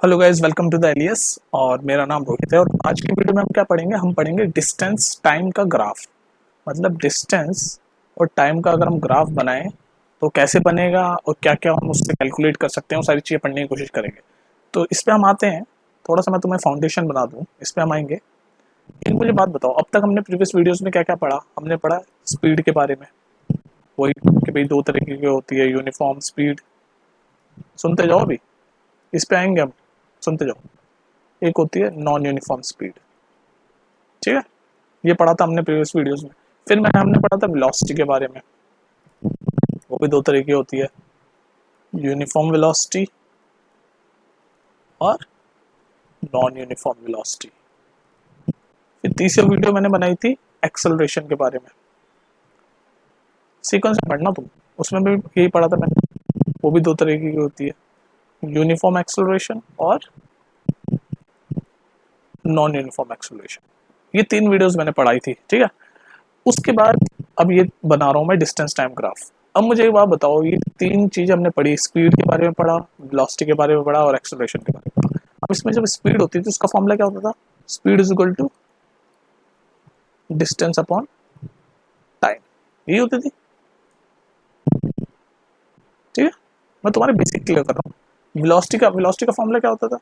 Hello guys, welcome to the Elias. और मेरा नाम रोहित है। और आज की वीडियो में हम क्या पढ़ेंगे? हम पढ़ेंगे डिस्टेंस टाइम का ग्राफ। मतलब डिस्टेंस और टाइम का अगर हम ग्राफ बनाएं तो कैसे बनेगा और क्या क्या हम उससे कैलकुलेट कर सकते हैं, वो सारी चीज़ें पढ़ने की कोशिश करेंगे। तो इस पे हम आते हैं। थोड़ा सा मैं तुम्हें फाउंडेशन बना दूँ, इस पे हम आएंगे। एक मुझे बात बताओ, अब तक हमने प्रीवियस वीडियोज़ में क्या क्या पढ़ा? हमने पढ़ा स्पीड के बारे में, वही कि भाई दो तरीके की होती है, यूनिफॉर्म स्पीड। सुनते जाओ, अभी इस पे आएंगे हम, सुनते जाओ। एक होती है नॉन यूनिफॉर्म स्पीड, ठीक है? ये पढ़ा था हमने प्रीवियस वीडियोस में। फिर मैंने हमने पढ़ा था वेलोसिटी के बारे में। वो भी दो तरह की होती है, यूनिफॉर्म वेलोसिटी और नॉन यूनिफॉर्म वेलोसिटी। फिर तीसरी वीडियो मैंने बनाई थी एक्सेलरेशन के बारे में। सीक्वेंस में पढ़ना तुम, उसमें भी यही पढ़ा था मैंने। वो भी दो तरह की होती है, यूनिफॉर्म एक्सेलरेशन और नॉन यूनिफॉर्म एक्सेलरेशन। ये तीन वीडियोस मैंने पढ़ाई थी, ठीक है? उसके बाद अब ये बना रहा हूँ मैं डिस्टेंस टाइम ग्राफ। अब मुझे एक बात बताओ, ये तीन चीज़ हमने पढ़ी, स्पीड के बारे में पढ़ा, वेलोसिटी के बारे में पढ़ा और एक्सेलरेशन के बारे में पढ़ा। अब इसमें जब स्पीड होती थी उसका फॉर्मूला क्या होता था? Speed is equal to distance upon time, यही होती थी, ठीक है? मैं तुम्हारे बेसिक क्लियर कर रहा हूँ। वेलोसिटी का फॉर्मूला क्या होता था,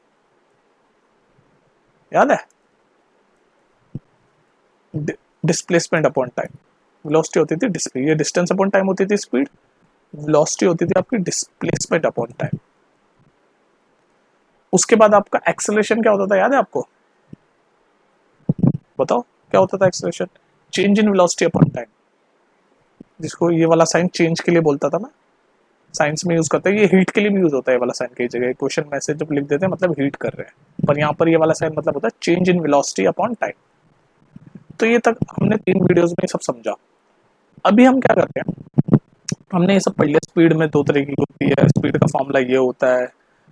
याद है? Displacement upon time. वेलोसिटी होती थी डिस्प्ले, ये डिस्टेंस अपॉन टाइम होती थी स्पीड। वेलोसिटी होती थी आपकी डिस्प्लेसमेंट अपॉन टाइम। उसके बाद आपका एक्सेलरेशन क्या होता था, याद है आपको? बताओ क्या होता था acceleration? Change in velocity upon time, जिसको ये वाला साइन चेंज के लिए बोलता था ना, साइंस में यूज करते हैं। ये हीट के लिए भी यूज होता है, ये वाला साइन कई जगह क्वेश्चन में से जब लिख देते हैं मतलब हीट कर रहे हैं, पर यहाँ पर ये वाला साइन मतलब होता है change in velocity upon time. तो ये तक हमने तीन वीडियोस में सब समझा। अभी हम क्या करते हैं, हमने ये सब पढ़ लिया। स्पीड में दो तरह की होती है, स्पीड का फॉर्मूला ये होता है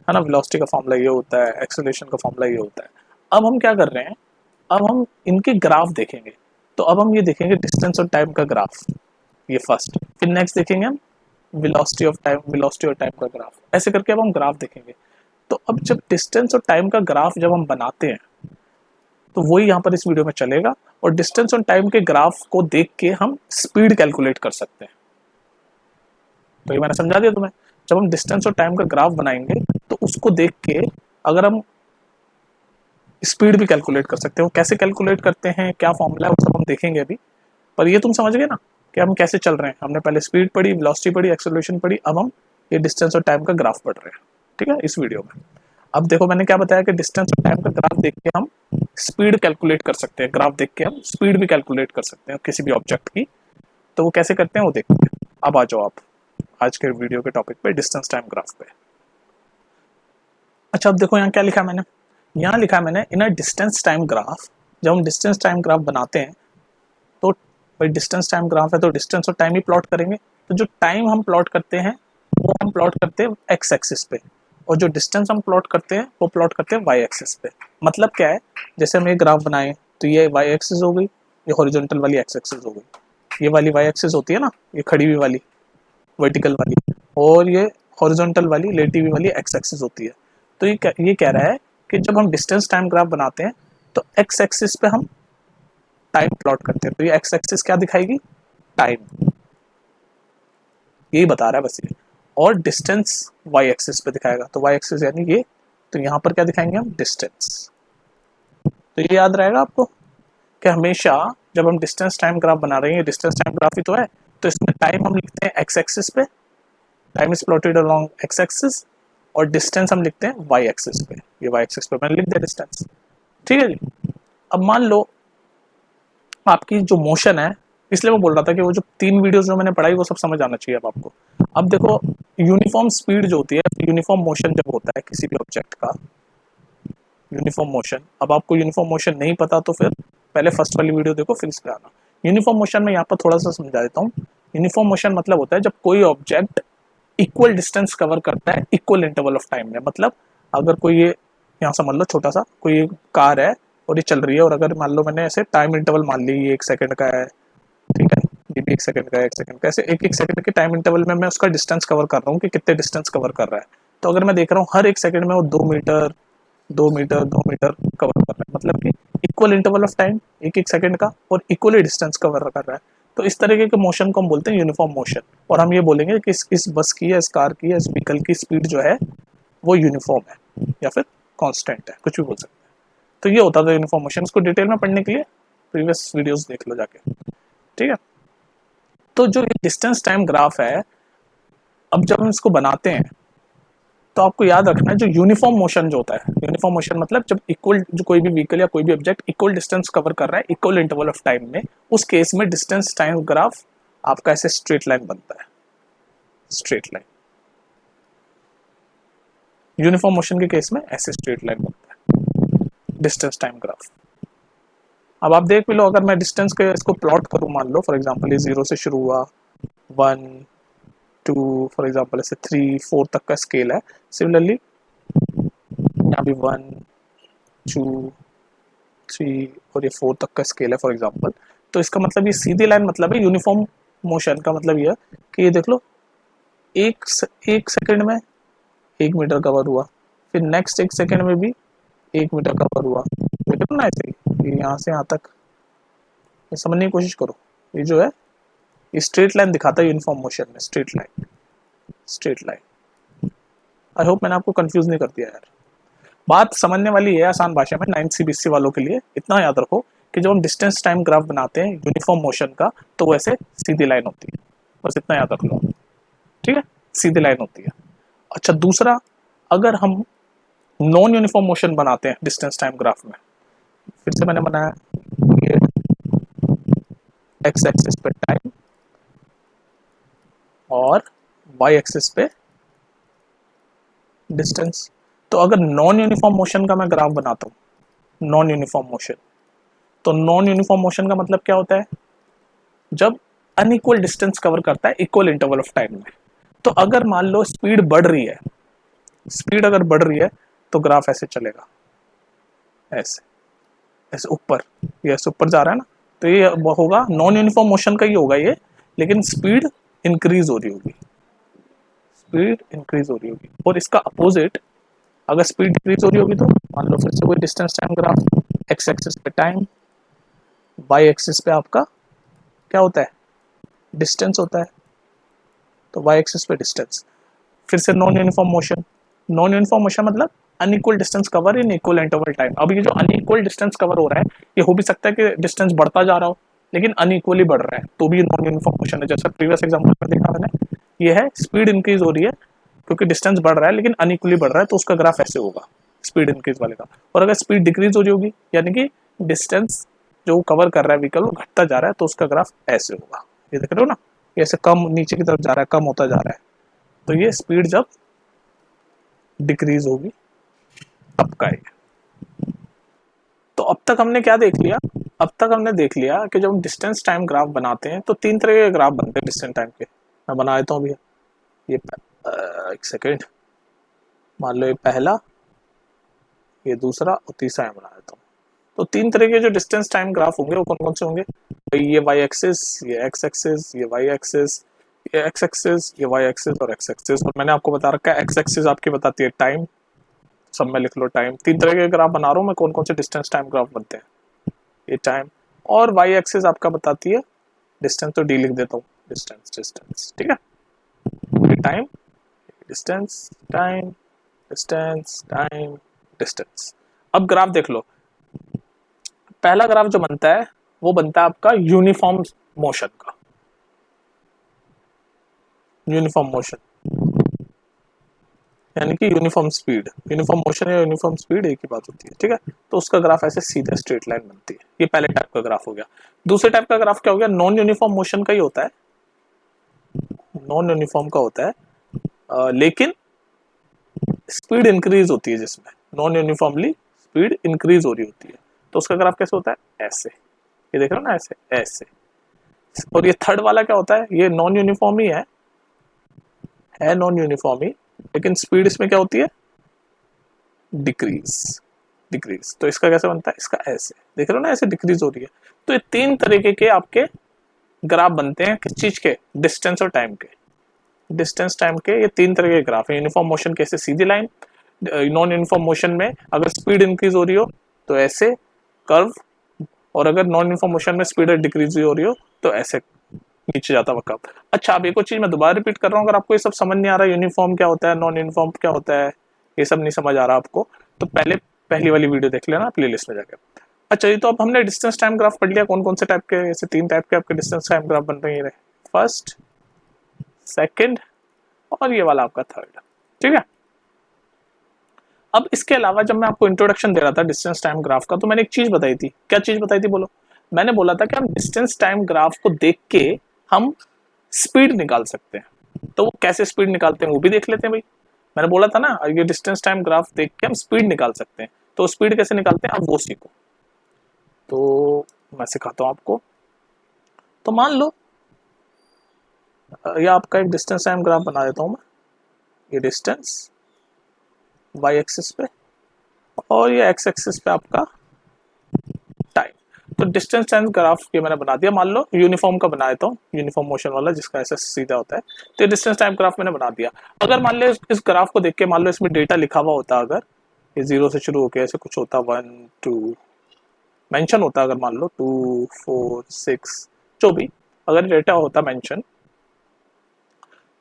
ना? वेलोसिटी का फॉर्मूला ये होता है, एक्सेलरेशन का फॉर्मूला ये होता है। अब हम क्या कर रहे हैं, अब हम इनके ग्राफ देखेंगे। तो अब हम ये देखेंगे डिस्टेंस और टाइम का ग्राफ, ये फर्स्ट। फिर नेक्स्ट देखेंगे हम वेलोसिटी ऑफ टाइम, वेलोसिटी और टाइम का ग्राफ। ऐसे करके अब हम ग्राफ देखेंगे। तो अब जब डिस्टेंस और टाइम का ग्राफ जब हम बनाते हैं तो वही यहाँ पर इस वीडियो में चलेगा। और डिस्टेंस और टाइम के ग्राफ को देख के हम स्पीड कैलकुलेट कर सकते हैं। तो ये मैंने समझा दिया तुम्हें। जब हम डिस्टेंस और टाइम का ग्राफ बनाएंगे तो उसको देख के अगर हम स्पीड भी कैलकुलेट कर सकते हैं। वो कैसे कैलकुलेट करते हैं, क्या फॉर्मूला है, वो सब हम देखेंगे अभी। पर ये तुम समझ गए ना कि हम कैसे चल रहे हैं। हमने पहले स्पीड पढ़ी, वेलोसिटी पढ़ी, एक्सेलरेशन पढ़ी, अब हम ये डिस्टेंस और टाइम का ग्राफ पढ़ रहे हैं, ठीक है, इस वीडियो में। अब देखो मैंने क्या बताया कि डिस्टेंस और टाइम का ग्राफ देख के हम स्पीड कैलकुलेट कर सकते हैं। ग्राफ देख के हम स्पीड भी कैलकुलेट कर सकते हैं किसी भी ऑब्जेक्ट की। तो वो कैसे करते हैं वो देखते हैं। अब आ जाओ आप आज के वीडियो के टॉपिक पे, डिस्टेंस टाइम ग्राफ पे। अच्छा, अब देखो यहाँ क्या लिखा है मैंने। यहाँ लिखा है मैंने, इन अ डिस्टेंस टाइम ग्राफ। जब हम डिस्टेंस टाइम ग्राफ बनाते हैं तो भाई डिस्टेंस टाइम ग्राफ है तो डिस्टेंस और टाइम ही प्लॉट करेंगे। तो जो टाइम हम प्लॉट करते हैं वो हम प्लॉट करते हैं एक्स एक्सिस पे, और जो डिस्टेंस हम प्लॉट करते हैं वो प्लॉट करते हैं वाई एक्सिस पे। मतलब क्या है, जैसे हम एक ग्राफ बनाए तो ये वाई एक्सिस हो गई, ये हॉरिजॉन्टल वाली एक्स एक्सिस हो गई। ये वाली वाई एक्सिस होती है ना, ये खड़ी हुई वाली वर्टिकल वाली, और ये हॉरिजॉन्टल वाली लेटी हुई वाली एक्स एक्सिस होती है। तो ये कह रहा है कि जब हम डिस्टेंस टाइम ग्राफ बनाते हैं तो एक्स एक्सिस पे हम टाइम प्लॉट करते हैं। तो ये एक्स एक्सिस क्या दिखाएगी? टाइम, यही बता रहा है बस ये। और डिस्टेंस वाई एक्सिस पे दिखाएगा, तो वाई एक्सिस यानी ये। तो यहाँ पर क्या दिखाएंगे हम? डिस्टेंस। तो ये याद रहेगा आपको कि हमेशा जब हम डिस्टेंस टाइम ग्राफ बना रहे हैं, डिस्टेंस टाइम ग्राफ ही तो है, तो इसमें टाइम हम लिखते हैं एक्स एक्सिस पे, time is plotted along x axis, और डिस्टेंस हम लिखते हैं वाई एक्सिस पे। ये वाई एक्सिस पे मैंने लिख दिया डिस्टेंस, ठीक है जी। अब मान लो आपकी जो मोशन है, इसलिए मैं बोल रहा था कि वो जो तीन वीडियोस जो मैंने पढ़ाई वो सब समझ आना चाहिए अब आपको। अब देखो, यूनिफॉर्म स्पीड जो होती है, यूनिफॉर्म मोशन जब होता है किसी भी ऑब्जेक्ट का, यूनिफॉर्म मोशन। अब आपको यूनिफॉर्म मोशन नहीं पता तो फिर पहले फर्स्ट वाली वीडियो देखो, फिर इस पे आना। यूनिफॉर्म मोशन में यहाँ पर थोड़ा सा समझा देता हूँ। यूनिफॉर्म मोशन मतलब होता है जब कोई ऑब्जेक्ट इक्वल डिस्टेंस कवर करता है इक्वल इंटरवल ऑफ टाइम में। मतलब अगर कोई ये, यहाँ समझ लो छोटा सा कोई कार है और ये चल रही है, और अगर मान लो मैंने ऐसे टाइम इंटरवल मान ली, ये 1 सेकंड का है, ठीक है, ये भी 1 सेकंड का है, 1 सेकंड का, ऐसे एक एक सेकंड के टाइम इंटरवल में मैं उसका डिस्टेंस कवर कर रहा हूँ कि कितने डिस्टेंस कवर कर रहा है। तो अगर मैं देख रहा हूँ हर 1 सेकंड में वो 2 मीटर 2 मीटर 2 मीटर कवर कर रहा है, मतलब कि इक्वल इंटरवल ऑफ टाइम, एक एक सेकंड का, और इक्वली डिस्टेंस कवर कर रहा है। तो इस तरीके के मोशन को हम बोलते हैं यूनिफॉर्म मोशन। और हम ये बोलेंगे कि इस बस की या इस कार की या इस व्हीकल की स्पीड जो है वो यूनिफॉर्म है या फिर कांस्टेंट है, कुछ भी बोल सकते हैं। तो ये होता था यूनिफॉर्म मोशन। इसको डिटेल में पढ़ने के लिए प्रीवियस वीडियोस देख लो जाके, ठीक है। तो जो डिस्टेंस टाइम ग्राफ है, अब जब हम इसको बनाते हैं तो आपको याद रखना है, जो यूनिफॉर्म मोशन जो होता है, यूनिफॉर्म मोशन मतलब जब इक्वल, जो कोई भी व्हीकल या कोई भी ऑब्जेक्ट इक्वल डिस्टेंस कवर कर रहा है इक्वल इंटरवल ऑफ टाइम में, उस केस में डिस्टेंस टाइम ग्राफ आपका ऐसे स्ट्रेट लाइन बनता है, स्ट्रेट लाइन। यूनिफॉर्म मोशन के केस में ऐसे स्ट्रेट लाइन बनता है डिस्टेंस टाइम ग्राफ। अब आप देख भी लो, अगर मैं डिस्टेंस के इसको प्लॉट करूं, मान लो फॉर एग्जांपल ये 0 से शुरू हुआ, 1 2 फॉर एग्जांपल ऐसे 3 4 तक का स्केल है। सिमिलरली यहाँ भी 1 2 3 और ये 4 तक का स्केल है फॉर एग्जांपल। तो इसका मतलब ये सीधी लाइन मतलब है यूनिफॉर्म मोशन का मतलब ये कि ये देख लो, एक सेकंड में 1 मीटर कवर हुआ, फिर नेक्स्ट 1 सेकंड में भी 1 मीटर कवर हुआ। देखो ना ऐसे ही यहाँ से यहाँ तक, समझने की कोशिश करो। ये जो है ये स्ट्रेट लाइन दिखाता है यूनिफॉर्म मोशन में, straight line, straight line. I hope मैंने आपको कंफ्यूज नहीं कर दिया यार। बात समझने वाली है आसान भाषा में, 9th CBSE वालों के लिए इतना याद रखो कि जब हम डिस्टेंस टाइम ग्राफ बनाते हैं यूनिफॉर्म मोशन का, तो वो ऐसे सीधी लाइन होती है, बस इतना याद रख लो, ठीक है, सीधी लाइन होती है। अच्छा दूसरा, अगर हम नॉन यूनिफॉर्म मोशन बनाते हैं डिस्टेंस टाइम ग्राफ में, फिर से मैंने बनाया ये एक्स एक्सिस पे टाइम और वाई एक्सिस पे डिस्टेंस। तो अगर नॉन यूनिफॉर्म मोशन का मैं ग्राफ बनाता हूँ, नॉन यूनिफॉर्म मोशन, तो नॉन यूनिफॉर्म मोशन का मतलब क्या होता है, जब अनइक्वल डिस्टेंस कवर करता है इक्वल इंटरवल ऑफ टाइम में। तो अगर मान लो स्पीड बढ़ रही है, स्पीड अगर बढ़ रही है तो ग्राफ ऐसे चलेगा, ऐसे ऐसे ऊपर, ये ऐसे ऊपर जा रहा है ना, तो ये होगा नॉन यूनिफॉर्म मोशन का ही होगा ये, लेकिन स्पीड इंक्रीज हो रही होगी, स्पीड इंक्रीज हो रही होगी। और इसका अपोजिट, अगर स्पीड डिक्रीज हो रही होगी तो मान लो फिर से कोई distance time graph, x axis पे टाइम, वाई एक्सिस पे आपका क्या होता है, डिस्टेंस होता है, तो वाई एक्सिस पे डिस्टेंस। फिर से non uniform motion, non uniform motion मतलब unequal distance cover in equal interval time. अब ये जो अनइक्वल डिस्टेंस कवर हो रहा है, ये हो भी सकता है कि डिस्टेंस बढ़ता जा रहा हो लेकिन अनइक्वली बढ़ रहा है, तो भी नॉन यूनिफॉर्म मोशन है। जैसा प्रीवियस एग्जांपल में देखा मैंने, ये है स्पीड इंक्रीज हो रही है क्योंकि डिस्टेंस बढ़ रहा है लेकिन अनइक्वली बढ़ रहा है, तो उसका ग्राफ ऐसे होगा स्पीड इंक्रीज वाले का। और अगर स्पीड डिक्रीज हो रही होगी, यानी कि डिस्टेंस जो कवर कर रहा है व्हीकल वो घटता जा रहा है, तो उसका ग्राफ ऐसे होगा। ये देख रहे हो ना, ये ऐसे कम नीचे की तरफ जा रहा है, कम होता जा रहा है, तो ये स्पीड जब डिक्रीज होगी तब का है। तो अब तक हमने क्या देख लिया, अब तक हमने देख लिया कि जब हम डिस्टेंस टाइम ग्राफ बनाते हैं तो 3 तरह के ग्राफ बनते हैं डिस्टेंस टाइम के। मैं बना देता हूँ भैया, ये एक सेकेंड, मान लो ये पहला, ये दूसरा और तीसरा मैं बना देता हूँ। तो 3 तरह के जो डिस्टेंस टाइम ग्राफ होंगे वो कौन कौन से होंगे, ये वाई एक्सिस, ये एक्स एक्सिस, ये वाई एक्सिस, ये एक्स एक्सिस, ये वाई एक्सिस और एक्स एक्सिस। और मैंने आपको बता रखा है एक्स एक्सिस आपकी बताती है टाइम, सब में लिख लो टाइम। 3 तरह के ग्राफ बना रहा हूँ मैं, कौन कौन से डिस्टेंस टाइम ग्राफ बनते हैं, ये टाइम। और वाई एक्सिस आपका बताती है डिस्टेंस, तो डी लिख देता हूँ, डिस्टेंस डिस्टेंस, ठीक है, ये time, distance time, distance time, distance. अब ग्राफ देख लो, पहला ग्राफ जो बनता है वो बनता है आपका यूनिफॉर्म मोशन का, यूनिफॉर्म मोशन यानी कि यूनिफॉर्म स्पीड। यूनिफॉर्म मोशन या यूनिफॉर्म स्पीड एक ही बात होती है, ठीक है। तो उसका ग्राफ ऐसे सीधे स्ट्रेट लाइन बनती है, ये पहले टाइप का ग्राफ हो गया। दूसरे टाइप का ग्राफ क्या हो गया, नॉन यूनिफॉर्म मोशन का ही होता है, नॉन यूनिफॉर्म का होता है, लेकिन स्पीड इंक्रीज होती है, जिसमें नॉन यूनिफॉर्मली स्पीड इंक्रीज हो रही होती है, तो उसका ग्राफ कैसे होता है, ऐसे, ये देख रहे हो ना, ऐसे ऐसे। और ये थर्ड वाला क्या होता है, ये नॉन यूनिफॉर्म ही है नॉन यूनिफॉर्म ही, लेकिन स्पीड इसमें क्या होती है, डिक्रीज, डिक्रीज। तो इसका कैसे बनता है, इसका ऐसे, देख रहे हो ना, ऐसे डिक्रीज हो रही है। तो ये 3 तरीके के आपके ग्राफ बनते हैं, किस चीज के, डिस्टेंस और टाइम के। डिस्टेंस टाइम के ये 3 तरह के ग्राफ है, यूनिफॉर्म मोशन के ऐसे सीधी लाइन, नॉन यूनिफॉर्म मोशन में अगर स्पीड इंक्रीज हो रही हो तो ऐसे कर्व, और अगर नॉन यूनिफॉर्म मोशन में स्पीड डिक्रीज हो रही हो तो ऐसे नीचे जाता हुआ कर्व। अच्छा, अब एक और चीज मैं दोबारा रिपीट कर रहा हूँ, अगर आपको ये सब समझ नहीं आ रहा यूनिफॉर्म क्या होता है, नॉन यूनिफॉर्म क्या होता है, ये सब नहीं समझ आ रहा आपको, तो पहले पहली वाली वीडियो देख लेना प्लेलिस्ट में जाकर। अच्छा, ये तो अब हमने डिस्टेंस टाइम ग्राफ पढ़ लिया, कौन कौन से टाइप के, ऐसे 3 टाइप के आपके डिस्टेंस टाइम ग्राफ बन रहे हैं, फर्स्ट, सेकंड और ये वाला आपका थर्ड। ठीक है, अब इसके अलावा जब मैं आपको इंट्रोडक्शन दे रहा था डिस्टेंस टाइम ग्राफ का, तो मैंने एक चीज बताई थी। क्या चीज बताई थी बोलो? मैंने बोला था कि हम डिस्टेंस टाइम ग्राफ को देख के हम स्पीड निकाल सकते हैं। तो वो कैसे स्पीड निकालते हैं वो भी देख लेते हैं भाई। मैंने बोला था ना, ये डिस्टेंस टाइम ग्राफ देख के हम स्पीड निकाल सकते हैं। तो स्पीड कैसे निकालते हैं अब वो सीखो। तो मैं सिखाता हूं आपको। तो मान लो ये आपका एक डिस्टेंस टाइम ग्राफ बना देता हूं मैं, ये डिस्टेंस वाई एक्सिस पे और ये एक्स एक्सिस पे आपका टाइम। तो डिस्टेंस टाइम ग्राफ ये मैंने बना दिया। मान लो यूनिफॉर्म का बना देता हूँ, यूनिफॉर्म मोशन वाला जिसका ऐसा सीधा होता है। तो डिस्टेंस टाइम ग्राफ मैंने बना दिया। अगर मान लो इस ग्राफ को देख के मान लो इसमें डेटा लिखा हुआ होता, अगर ये 0 से शुरू होकर ऐसे कुछ होता, 1 2 मेंशन होता, अगर मान लो 2 4 6 जो भी अगर डेटा होता मेंशन,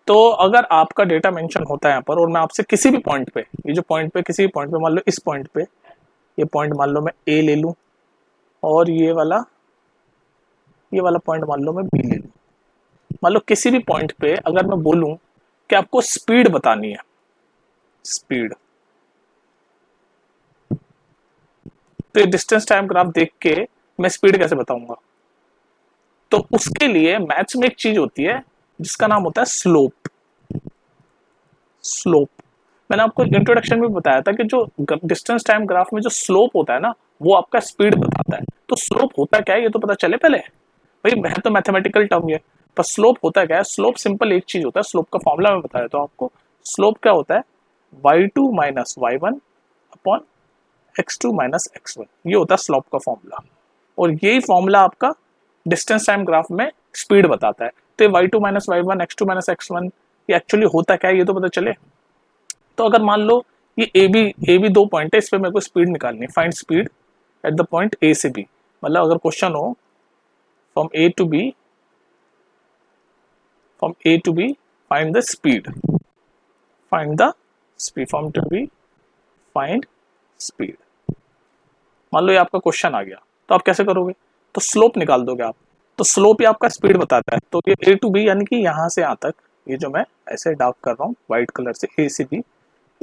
तो अगर आपका डेटा मेंशन होता है यहाँ पर और मैं आपसे किसी भी पॉइंट पे, ये जो पॉइंट पे, किसी भी पॉइंट पे, मान लो इस पॉइंट पे, ये पॉइंट मान लो मैं ए ले लूं और ये वाला पॉइंट मान लो मैं बी ले लूं। मान लो किसी भी पॉइंट पे अगर मैं बोलूं कि आपको स्पीड बतानी है, स्पीड, तो डिस्टेंस टाइम ग्राफ देख के मैं स्पीड कैसे बताऊंगा? तो उसके लिए मैथ्स में एक चीज होती है जिसका नाम होता है स्लोप। स्लोप मैंने आपको इंट्रोडक्शन में बताया था कि जो डिस्टेंस टाइम ग्राफ में जो स्लोप होता है ना, वो आपका स्पीड बताता है। तो स्लोप होता क्या है ये तो पता चले पहले भाई, मैं तो मैथमेटिकल टर्म ये, पर स्लोप होता क्या है? स्लोप सिंपल एक चीज होता है, स्लोप का फॉर्मूला मैं बताया तो आपको। स्लोप क्या होता है? y2 minus y1 upon x2 minus x1, ये होता है स्लोप का फॉर्मूला। और यही फॉर्मूला आपका डिस्टेंस टाइम ग्राफ में स्पीड बताता है। तो y2 minus y1 x2 minus x1 ये एक्चुअली होता क्या है ये तो पता चले। तो अगर मान लो ये ए बी 2 पॉइंट है, इस पे मेरे को स्पीड निकालनी है, find speed at the point A से बी। मतलब अगर क्वेश्चन हो from A to B, find the speed, from to B find speed, मान लो ये आपका क्वेश्चन आ गया, तो आप कैसे करोगे? तो स्लोप निकाल दोगे आप। तो स्लोप ही आपका स्पीड बताता है। तो ये ए टू बी यानी कि यहाँ से यहाँ तक, ये जो मैं ऐसे डार्क कर रहा हूँ व्हाइट कलर से,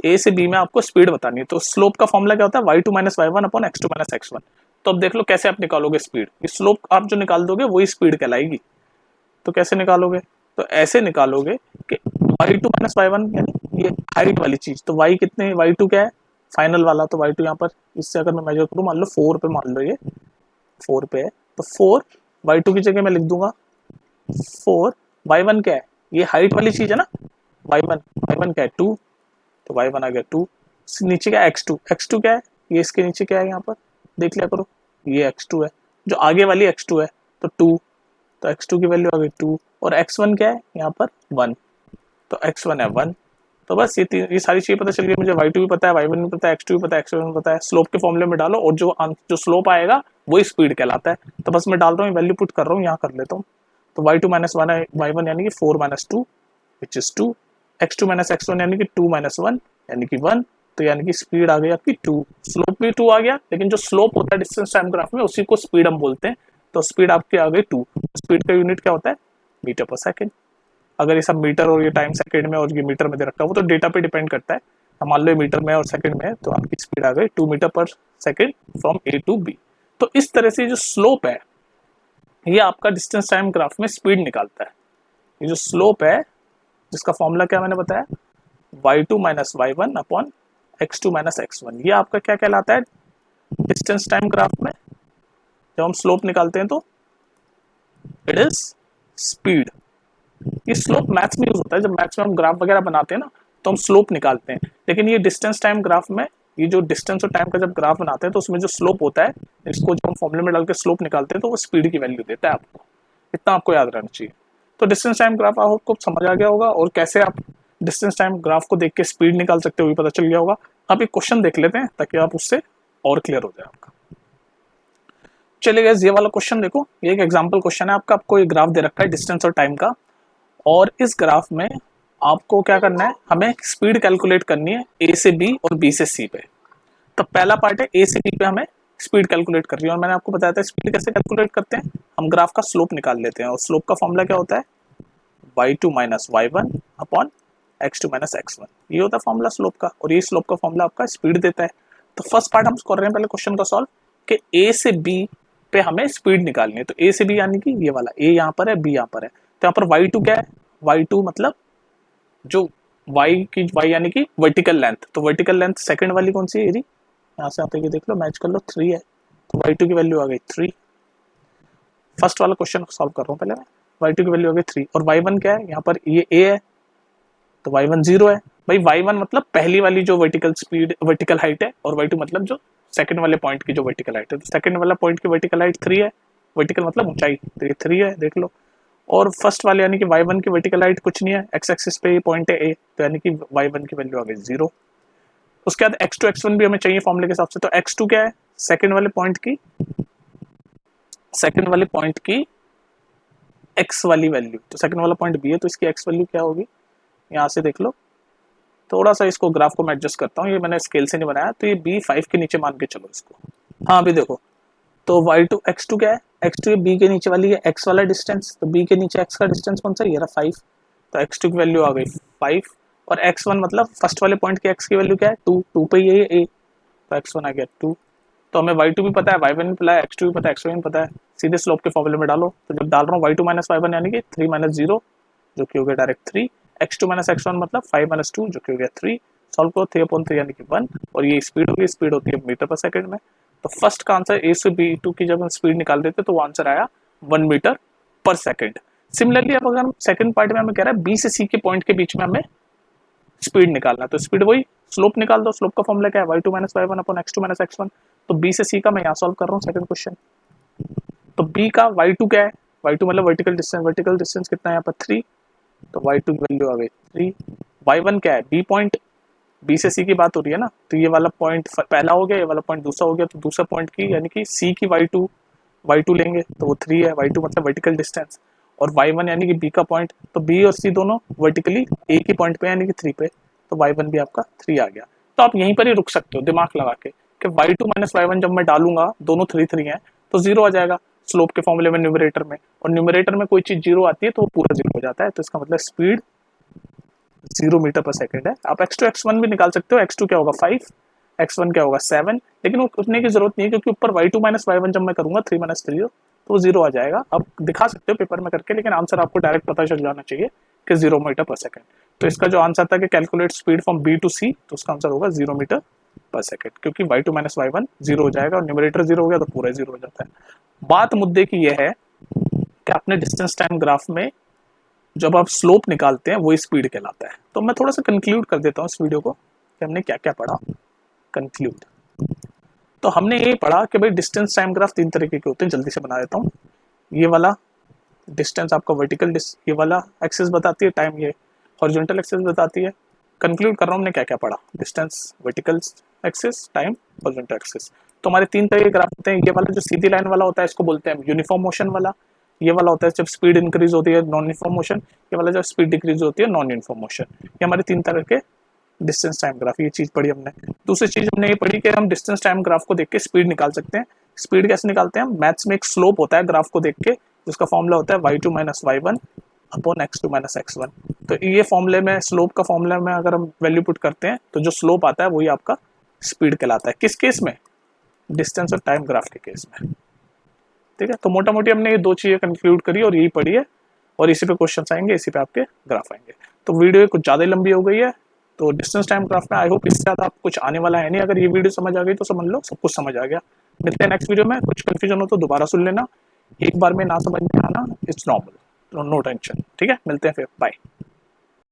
ए से बी में आपको स्पीड बतानी है। तो स्लोप का फॉर्मूला क्या होता है? y2 minus y1 upon x2 minus x1। तो अब देख लो कैसे आप निकालोगे स्पीड। ये स्लोप आप जो निकाल दोगे वही स्पीड कहलाएगी। तो कैसे निकालोगे? तो ऐसे निकालोगे कि y2 माइनस y1 यानी ये हाइट वाली चीज, तो y कितने, y2 क्या है? फाइनल वाला। तो y2 यहाँ पर इससे अगर मैं मेजर करूँ, मान लो 4 पे, मान लो ये 4 पे है, तो 4 y2 की जगह मैं लिख दूंगा 4। y1 क्या है? ये हाइट वाली चीज है ना, y1 क्या है? 2, तो y1 आ गया 2। नीचे क्या है? x2 क्या है? ये इसके नीचे क्या है? यहाँ पर देख लिया करो, ये x2 है, जो आगे वाली x2 है, तो 2, तो x2 की वैल्यू आ गई 2। और x1 क्या है? यहाँ पर 1, तो x1 है 1। तो बस ये सारी चीजें पता चल गई मुझे। y2 भी पता है, y1 भी पता है, x2 भी पता है, x1 भी पता है। स्लोप के फॉर्मूले में डालो और जो स्लोप आएगा वही स्पीड कहलाता है। तो बस मैं डाल रहा हूँ, वैल्यू पुट कर रहा हूँ, यहाँ कर लेता हूँ। तो y2 माइनस वन है, y1 यानी कि 4 minus 2 which is 2, x2 minus x1 यानी कि 2 माइनस 1 यानी कि 1। तो यानी कि स्पीड आ गई आपकी 2, स्लोप भी 2 आ गया, लेकिन जो स्लोप होता है डिस्टेंस टाइम ग्राफ में उसी को स्पीड हम बोलते हैं। तो स्पीड आपकी आ गई 2। स्पीड का यूनिट क्या होता है? मीटर पर सेकेंड। अगर ये सब मीटर और ये टाइम सेकंड में और ये मीटर में दे रखा है, वो तो डेटा पे डिपेंड करता है। हम मान लो मीटर में और सेकंड में है, तो आपकी स्पीड आ गई 2 metre per second from A to B. तो इस तरह से जो स्लोप है ये आपका डिस्टेंस टाइम ग्राफ में स्पीड निकालता है। ये जो स्लोप है जिसका फॉर्मूला क्या मैंने बताया, y2 minus y1 upon x2 minus x1, ये आपका क्या कहलाता है डिस्टेंस टाइम ग्राफ में? जब हम स्लोप निकालते हैं तो इट इज स्पीड। ये स्लोप मैथ्स में यूज होता है, जब मैथ्स में हम ग्राफ वगैरह बनाते हैं ना तो हम स्लोप निकालते हैं। लेकिन ये डिस्टेंस टाइम ग्राफ में, ये जो डिस्टेंस और टाइम का जब ग्राफ बनाते हैं तो उसमें जो स्लोप होता है, इसको जब हम फॉर्मूले में डाल के स्लोप निकालते हैं तो वो स्पीड की वैल्यू देता है आपको। इतना आपको याद रहना चाहिए। तो डिस्टेंस टाइम ग्राफ आपको समझ आ गया होगा, और कैसे आप डिस्टेंस टाइम ग्राफ को देख के स्पीड निकाल सकते हो भी पता चल गया होगा। अब एक क्वेश्चन देख लेते हैं ताकि आप उससे और क्लियर हो जाए आपका। चलिए गाइस, ये वाला क्वेश्चन देखो, ये एक एग्जांपल क्वेश्चन है आपका। आपको एक ग्राफ दे रखा है डिस्टेंस और टाइम का, और इस ग्राफ में आपको क्या करना है, हमें स्पीड कैलकुलेट करनी है ए से बी और बी से सी पे। तो पहला पार्ट है ए से बी पे हमें स्पीड कैलकुलेट करनी है, और मैंने आपको बताया था स्पीड कैसे कैलकुलेट करते हैं। हम ग्राफ का स्लोप निकाल लेते हैं, और स्लोप का फॉर्मूला क्या होता है, y2 minus y1 upon x2 minus x1। ये होता है फॉर्मूला स्लोप का, और ये स्लोप का फॉर्मूला आपका स्पीड देता है। तो फर्स्ट पार्ट हम कर रहे हैं पहले क्वेश्चन का सॉल्व, कि ए से बी पे हमें स्पीड निकालनी है। तो ए से बी यानी कि ये वाला, ए यहाँ पर है, बी यहाँ पर है। तो यहाँ पर y2 क्या है, y2 मतलब जो y यानी कि वर्टिकल लेंथ, तो वर्टिकल लेंथ सेकंड वाली कौन सी है, यहाँ से आते देख लो, मैच कर लो, 3 है। तो y2 की वैल्यू आ गई 3। फर्स्ट वाला क्वेश्चन सॉल्व कर रहा हूँ पहले मैं। y2 की वैल्यू आ गई 3, और y1 क्या है, यहाँ पर ये a है, तो y1 0 है। भाई y1 मतलब पहली वाली जो वर्टिकल स्पीड, वर्टिकल हाइट है, और y2 मतलब जो सेकंड वाले पॉइंट की जो वर्टिकल हाइट है। तो सेकंड वाला पॉइंट की वर्टिकल हाइट 3 है, वर्टिकल मतलब ऊंचाई, तो ये 3 है, देख लो। और फर्स्ट वाले यानी कि y1 की वर्टिकल हाइट कुछ नहीं है, x एक्सिस पे ये पॉइंट है a, तो यानी कि y1 की वैल्यू आ गई 0। उसके बाद x2 x1 भी हमें चाहिए फॉर्मूले के हिसाब से। तो x2 क्या है, सेकंड वाले पॉइंट की x वाली वैल्यू, तो सेकंड वाला पॉइंट b है, तो इसकी x वैल्यू क्या होगी, यहाँ से देख लो। थोड़ा सा इसको ग्राफ को मैं एडजस्ट करता हूँ, ये मैंने स्केल से नहीं बनाया, तो ये b 5 के नीचे मान के चलो इसको। हाँ अभी देखो, तो y2 x2 क्या है, x2 b के नीचे वाली है x वाला डिस्टेंस, तो b के नीचे x का डिस्टेंस कौन सा है, ये रहा 5। तो x2 की वैल्यू आ गई 5, और x1 मतलब फर्स्ट वाले पॉइंट की x की वैल्यू क्या है, 2 पे ये a, तो x1 आ गया 2। तो हमें y2 भी पता है, y1 भी पता है, x2 भी पता है, x1 भी पता है। सीधे स्लोप के फॉर्मूले में डालो, तो जब डाल रहा हूँ y2 माइनस y1 यानी कि 3 माइनस 0, जो कि हो गया डायरेक्ट 3, x2 माइनस x1 मतलब 5 माइनस 2, जो कि हो गया 3। सॉल्व करो, 3/3 यानी कि 1, और ये स्पीड होगी, स्पीड होती है मीटर पर सेकंड में। तो फर्स्ट का आंसर ए से बी टू की जब हम स्पीड निकाल देते तो वो आंसर आया 1 मीटर पर सेकंड। सिमिलरली अब अगर हम सेकंड पार्ट में हमें कह रहा है बी से सी के पॉइंट के बीच में हमें स्पीड निकालना, तो स्पीड वही स्लोप निकाल दो। स्लोप का फॉर्मूला क्या है, y2 minus y1 upon x2 minus x1। तो b से c का मैं यहाँ सॉल्व कर रहा हूँ सेकंड क्वेश्चन। तो b का y2 क्या है, y2 मतलब वर्टिकल डिस्टेंस कितना है यहाँ पर 3, तो y2 की वैल्यू आ गई 3। y1 क्या है, b पॉइंट, b से c की बात हो रही है ना, तो ये वाला पॉइंट पहला हो गया, ये वाला पॉइंट दूसरा हो गया, तो दूसरा पॉइंट की यानी कि c की y2 लेंगे, तो वो 3 है। y2 मतलब वर्टिकल डिस्टेंस, और y1 यानी कि b का पॉइंट, तो b और c दोनों वर्टिकली एक ही पॉइंट पे यानी कि 3 पे, तो y1 भी आपका 3 आ गया। तो आप यहीं पर ही रुक सकते हो दिमाग लगा के कि y2 माइनस y1 जब मैं डालूंगा, दोनों 3 है, तो 0 आ जाएगा स्लोप के फॉर्मूले में न्यूमरेटर में, और न्यूमरेटर में कोई चीज 0 आती है तो वो पूरा 0 हो जाता है। तो इसका मतलब स्पीड 0 मीटर पर सेकंड है। आप x2 x1 भी निकाल सकते हो, x2 क्या होगा 5, x1 क्या होगा 7, लेकिन वो उतने की जरूरत नहीं है, क्योंकि ऊपर y2 माइनस y1 जब मैं करूंगा 3 माइनस 3 तो 0 आ जाएगा। आप दिखा सकते हो पेपर में करके, लेकिन आंसर आपको डायरेक्ट पता चल जाना चाहिए कि 0 मीटर पर सेकंड। तो इसका जो आंसर था कि calculate speed from B to C, तो उसका आंसर होगा 0 मीटर पर सेकंड, क्योंकि y2 माइनस y1 0 हो जाएगा, और न्यूमरेटर 0 हो गया तो पूरा 0 हो जाता है। बात मुद्दे की यह है कि आपने डिस्टेंस टाइम ग्राफ में जब आप स्लोप निकालते हैं वो स्पीड कहलाता है। तो मैं थोड़ा सा कंक्लूड कर देता हूँ इस वीडियो को कि हमने क्या क्या पढ़ा। कंक्लूड, तो हमने ये पढ़ा कि भाई डिस्टेंस टाइम ग्राफ 3 तरीके के होते हैं, जल्दी से बना देता हूँ। ये वाला डिस्टेंस आपका वर्टिकल, ये वाला एक्सिस बताती है टाइम, ये हॉरिजॉन्टल एक्सिस बताती है। कंक्लूड कर रहा हूँ हमने क्या क्या पढ़ा, distance vertical axis, time horizontal axis. तो हमारे 3 तरह के ग्राफ होते हैं। ये वाला जो सीधी लाइन वाला होता है इसको बोलते हैं यूनिफॉर्म मोशन वाला, ये वाला होता है जब स्पीड इंक्रीज होती है नॉन यूनिफॉर्म मोशन, ये वाला जब स्पीड डिक्रीज होती है नॉन यूनिफॉर्म मोशन। ये हमारे 3 तरह के डिस्टेंस टाइम ग्राफ, ये चीज पढ़ी हमने। दूसरी चीज हमने ये पढ़ी कि हम डिस्टेंस टाइम ग्राफ को देख के स्पीड निकाल सकते हैं। स्पीड कैसे निकालते हैं, मैथ्स में एक स्लोप होता है ग्राफ को देख के, जिसका फॉर्मूला होता है y2 minus y1 upon x2 minus x1। तो ये फॉर्मूले में, स्लोप का फॉर्मूला में अगर हम वैल्यू पुट करते हैं तो जो स्लोप आता है वही आपका स्पीड कहलाता है। किस केस में, डिस्टेंस और टाइम ग्राफ के केस में। ठीक है, तो मोटा मोटी हमने ये 2 चीजें कंक्लूड करी और यही पढ़ी है, और इसी पे क्वेश्चन आएंगे, इसी पे आपके ग्राफ आएंगे। तो वीडियो कुछ ज्यादा लंबी हो गई है, तो डिस्टेंस टाइम ग्राफ में आई होप इससे ज्यादा आप कुछ आने वाला है नहीं। अगर ये वीडियो समझ आ गई तो समझ लो सब कुछ समझ आ गया। मिलते हैं नेक्स्ट वीडियो में। कुछ कंफ्यूजन हो तो दोबारा सुन लेना, एक बार में ना समझ में आना इट्स नॉर्मल, नो टेंशन। ठीक है, मिलते हैं फिर, बाय।